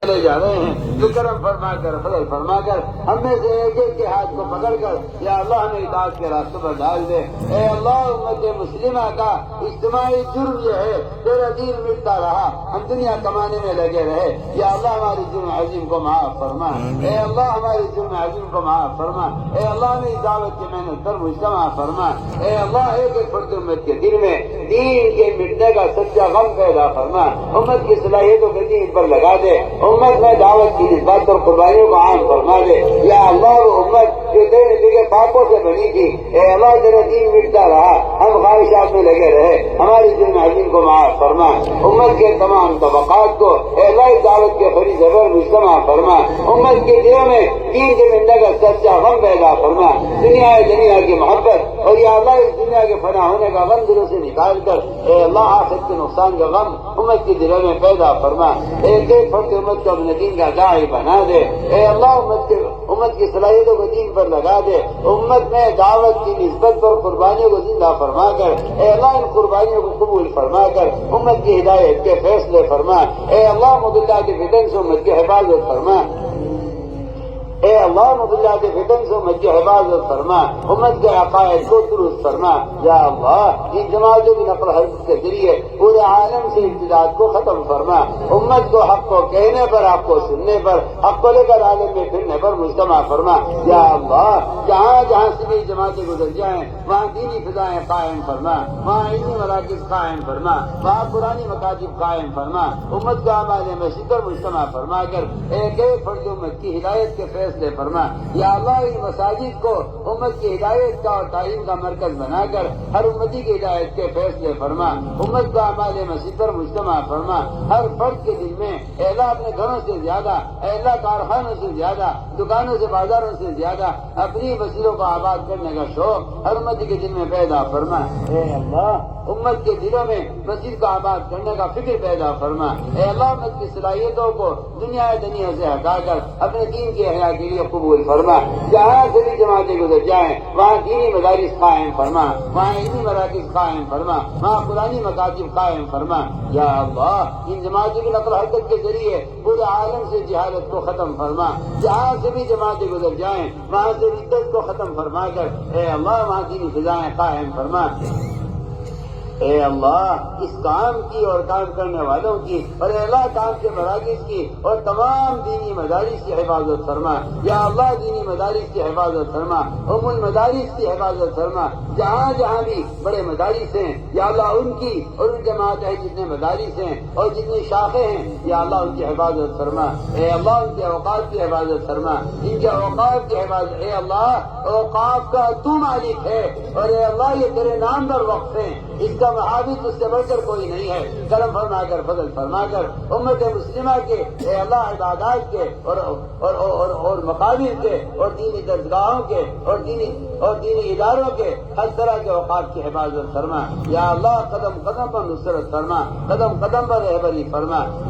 چلے جا رہے ہیں تو کرم فرما کر فضل فرما کر ہم میں سے ایک ایک کے ہاتھ کو پکڑ کر یا اللہ ہمیں اطاعت کے راستوں پر ڈال دے۔ اے اللہ امت مسلمہ کا اجتماعی جرم یہ ہے تیرا دین مٹتا رہا، ہم دنیا کمانے میں لگے رہے، یا اللہ ہمارے جرم عظیم کو معاف فرما، اے اللہ ہمارے جرم عظیم کو معاف فرما، اے اللہ ہمیں دعوت کی محنت پر مجتمع فرما، اے اللہ ایک ایک فرد امت کے دل میں دین کے مٹنے کا سچا غم پیدا فرما، امت کی صلاحیتوں کے دین پر لگا دے، امت میں دعوت کی نسبت اور قربانیوں کو عام فرما دے، یا اللہ وہ امت جو تیرے دیگر پاپوں سے بنی تھی، اے اللہ تیرا دین مٹتا رہا، ہم خواہشات میں لگے رہے، ہماری جرم عظیم کو معاف فرما، امت کے تمام طبقات کو اے اللہ دعوت کے فریض پر مجتمع فرما، امت کے دلوں میں دین کے مٹنے کا سچا غم پیدا فرما، دنیا کی محبت اور یا اللہ اس دنیا کے فنا ہونے کا غم دلوں سے نکال کر اے اللہ آخرت کے نقصان کا غم امت کے دلوں میں پیدا فرما، ایک ایک فرد امت کو اپنے دین کا داعی بنا دے، اے اللہ امت کی صلاحیتوں کو دین پر لگا دے، امت میں دعوت کی نسبت پر قربانیوں کو زندہ فرما کر اے اللہ ان قربانیوں کو قبول فرما کر امت کی ہدایت کے فیصلے فرما، اے اللہ مضلات فتن سے امت کی حفاظت فرما، اے اللہ مضلات فتن سے امت کی حفاظت فرما، امت کے عقائد کو درست فرما، یا اللہ ان جماعتوں کی نقل حرکت کے ذریعے پورے عالم سے ابتداعات کو ختم فرما، امت کو حق کو کہنے پر، حق کو سننے پر، حق کو لے کر عالم میں پھرنے پر مجتمع فرما، یا اللہ جہاں جہاں سے بھی جماعتیں گزر جائیں وہاں دینی فضائیں قائم فرما، وہاں علمی مراکز قائم فرما، وہاں پرانی مکاتب قائم فرما، امت کو اعمال مسجد پر مجتمع فرما کر ایک ایک فرد امت کی ہدایت کے فیصلے فرما، یا اللہ ان مساجد کو امت کی ہدایت کا اور تعلیم کا مرکز بنا کر ہر امتی کی ہدایت کے فیصلے فرما، امت کو اعمال مسجد پر مجتمع فرما، ہر فرد کے دل میں اے اللہ اپنے گھروں سے زیادہ، اے اللہ کارخانوں سے زیادہ، دکانوں سے بازاروں سے زیادہ اپنی مسجدوں کو آباد کرنے کا شوق ہر امتی کے دل میں پیدا فرما، اے اللہ امت کے دلوں میں مسجد کو آباد کرنے کا فکر پیدا فرما، اے اللہ امت کی صلاحیتوں کو دنیا سے ہٹا کر اپنے دین کی احیا کے لیے قبول فرما، جہاں سے بھی جماعتیں گزر جائیں وہاں دینی مدارس قائم فرما، وہاں علمی مراکز قائم فرما، وہاں قرآنی مکاتب قائم فرما، یا اللہ ان جماعتوں کی نقل حرکت کے ذریعے پورے عالم سے جہالت کو ختم فرما، جہاں سے بھی جماعتیں گزر جائیں وہاں سے ردت کو ختم فرما کر اے اللہ وہاں دینی فضائیں قائم فرما، اے اللہ اس کام کی اور کام کرنے والوں کی اور اے اللہ کام کے مراکز کی اور تمام دینی مدارس کی حفاظت فرما، یا اللہ دینی مدارس کی حفاظت فرما، المدارس کی حفاظت فرما، جہاں جہاں بھی بڑے مدارس ہیں یا اللہ ان کی اور ان جماعت ہے جتنے مدارس ہیں اور جتنی شاخیں ہیں یا اللہ ان کی حفاظت فرما، اے اللہ ان کے اوقات کی حفاظت فرما، ان کے اوقات کی حفاظت، اے اللہ اوقات کا تو مالک ہے اور اے اللہ یہ تیرے نام پر وقف ہیں، اس کا محافظ اس سے بڑھ کر کوئی نہیں ہے، کرم فرما کر فضل فرما کر امت مسلمہ کے اے اللہ عبادات کے اور مقابر کے اور دینی درسگاہوں کے اور دینی اداروں کے ہر طرح کے اوقات کی حفاظت فرما، یا اللہ قدم قدم پر نصرت فرما، قدم قدم پر رہبری فرما،